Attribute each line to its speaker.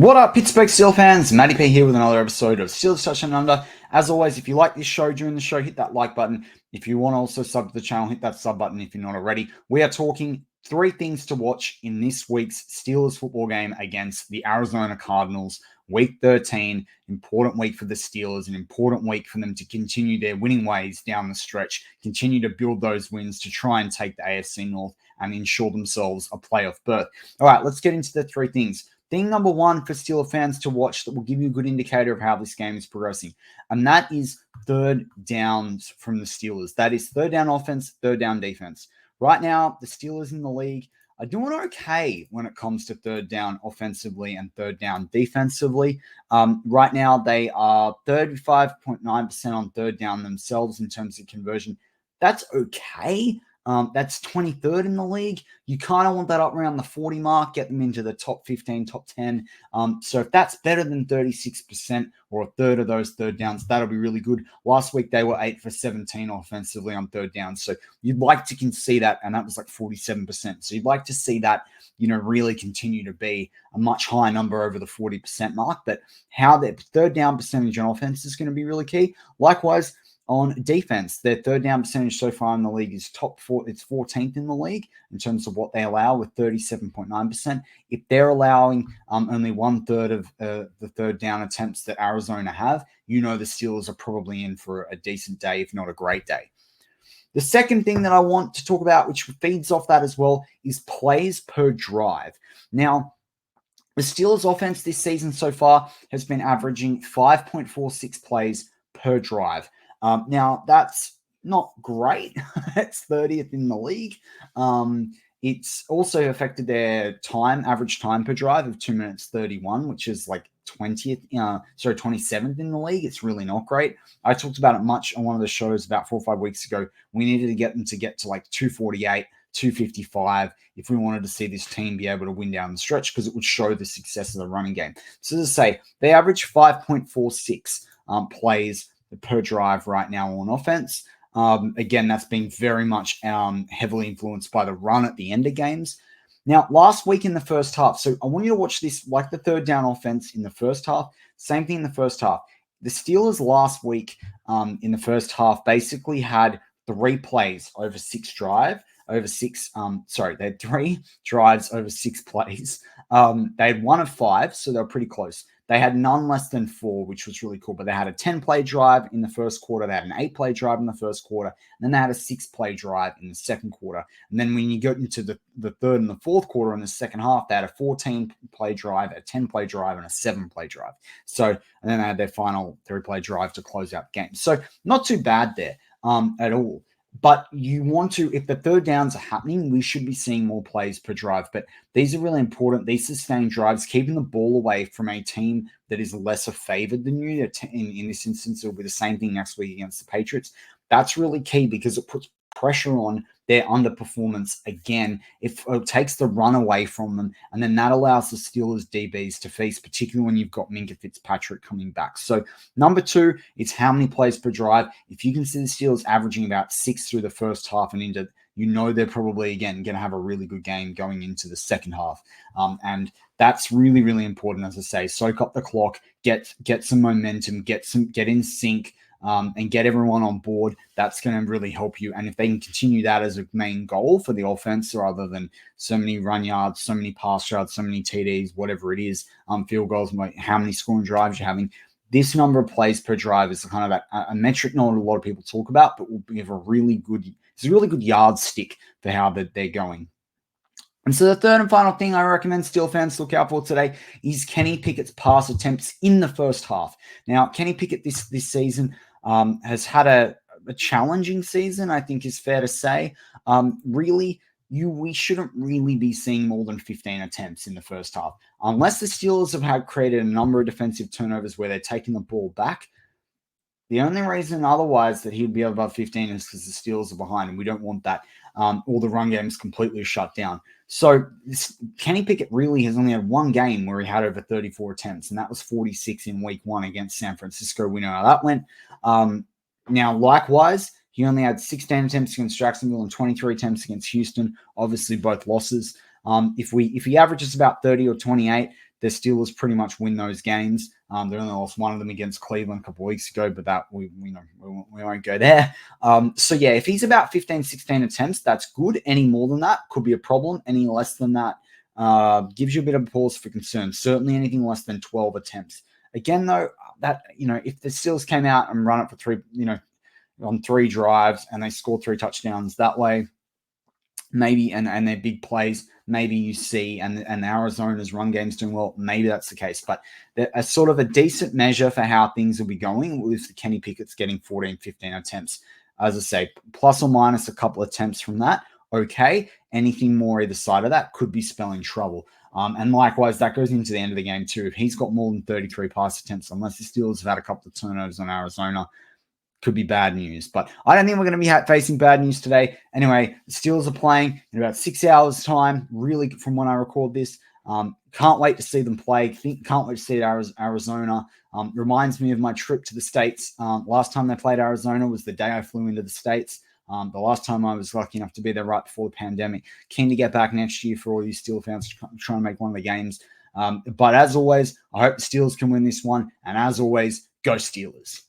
Speaker 1: What up, Pittsburgh Steel fans? Matty P here with another episode of Steelers Touchdown Under. As always, if you like this show during the show, hit that like button. If you want to also sub to the channel, hit that sub button if you're not already. We are talking three things to watch in this week's Steelers football game against the Arizona Cardinals. Week 13, important week for the Steelers, an important week for them to continue their winning ways down the stretch, continue to build those wins to try and take the AFC North and ensure themselves a playoff berth. All right, let's get into the three things. Thing number one for Steelers fans to watch that will give you a good indicator of how this game is progressing, and that is third downs from the Steelers. That is third down offense, third down defense. Right now, the Steelers in the league are doing okay when it comes to third down offensively and third down defensively. Right now, they are 35.9% on third down themselves in terms of conversion. That's okay. That's 23rd in the league. You kind of want that up around the 40 mark, get them into the top 15, top 10. So if that's better than 36% or a third of those third downs, that'll be really good. Last week, they were 8 for 17 offensively on third down. So you'd like to see that, and that was like 47%. So you'd like to see that, really continue to be a much higher number over the 40% mark. But how their third down percentage on offense is going to be really key. Likewise, on defense, their third down percentage so far in the league is top four. It's 14th in the league in terms of what they allow with 37.9%. If they're allowing only 1/3 of the third down attempts that Arizona have, the Steelers are probably in for a decent day, if not a great day. The second thing that I want to talk about, which feeds off that as well, is plays per drive. Now, the Steelers offense this season so far has been averaging 5.46 plays per drive. Now, that's not great. It's 30th in the league. It's also affected their average time per drive of 2 minutes 31, which is like 27th in the league. It's really not great. I talked about it much on one of the shows about 4 or 5 weeks ago. We needed to get them to get to like 248, 255 if we wanted to see this team be able to win down the stretch, because it would show the success of the running game. So as I say, they average 5.46 plays per drive right now on offense. Again, that's been very much heavily influenced by the run at the end of games. Now, last week in the first half, so I want you to watch this like the third down offense in the first half. Same thing in the first half. The Steelers last week in the first half basically had 3 plays over 6 drives. They had 3 drives over 6 plays. They had 1 of 5, so they were pretty close. They had none less than 4, which was really cool. But they had a 10-play drive in the first quarter. They had an 8-play drive in the first quarter. And then they had a 6-play drive in the second quarter. And then when you go into the third and the fourth quarter in the second half, they had a 14-play drive, a 10-play drive, and a 7-play drive. And then they had their final 3-play drive to close out the game. So not too bad there at all. But you want to, if the third downs are happening, we should be seeing more plays per drive. But these are really important. These sustained drives, keeping the ball away from a team that is lesser favored than you. In this instance, it'll be the same thing next week against the Patriots. That's really key because it puts pressure on their underperformance again. If it takes the run away from them, and then that allows the Steelers DBs to feast, particularly when you've got Minkah Fitzpatrick coming back. So number 2, it's how many plays per drive. If you can see the Steelers averaging about 6 through the first half and into, they're probably, again, going to have a really good game going into the second half. And that's really, really important, as I say. Soak up the clock, get some momentum, get in sync, and get everyone on board. That's going to really help you. And if they can continue that as a main goal for the offense, rather than so many run yards, so many pass yards, so many TDs, whatever it is, field goals, how many scoring drives you're having, this number of plays per drive is kind of a metric not a lot of people talk about, but will give a really good yardstick for how they're going. And so the third and final thing I recommend Steel fans look out for today is Kenny Pickett's pass attempts in the first half. Now, Kenny Pickett this season has had a challenging season, I think is fair to say. We shouldn't really be seeing more than 15 attempts in the first half. Unless the Steelers have created a number of defensive turnovers where they're taking the ball back. The only reason otherwise that he'd be above 15 is because the Steelers are behind, and we don't want that. Or the run game is completely shut down. So Kenny Pickett really has only had one game where he had over 34 attempts, and that was 46 in week 1 against San Francisco. We know how that went. Now, likewise, he only had 16 attempts against Jacksonville and 23 attempts against Houston. Obviously, both losses. If he averages about 30 or 28, the Steelers pretty much win those games. They only lost one of them against Cleveland a couple of weeks ago, but that we won't go there. So yeah, if he's about 15, 16 attempts, that's good. Any more than that could be a problem. Any less than that gives you a bit of pause for concern. Certainly anything less than 12 attempts. Again, though, that, if the Steelers came out and run it for three, on 3 drives and they score 3 touchdowns that way, maybe, and their big plays, maybe you see, and Arizona's run game's doing well, maybe that's the case. But a sort of a decent measure for how things will be going with Kenny Pickett's getting 14, 15 attempts. As I say, plus or minus a couple attempts from that, okay. Anything more either side of that could be spelling trouble. And likewise, that goes into the end of the game too. If he's got more than 33 pass attempts, unless the Steelers have had a couple of turnovers on Arizona, could be bad news. But I don't think we're going to be facing bad news today. Anyway, the Steelers are playing in about 6 hours' time, really, from when I record this. Can't wait to see them play. Can't wait to see Arizona. Reminds me of my trip to the States. Last time they played Arizona was the day I flew into the States. The last time I was lucky enough to be there right before the pandemic. Keen to get back next year for all you Steel fans trying to make one of the games. But as always, I hope the Steelers can win this one. And as always, go Steelers.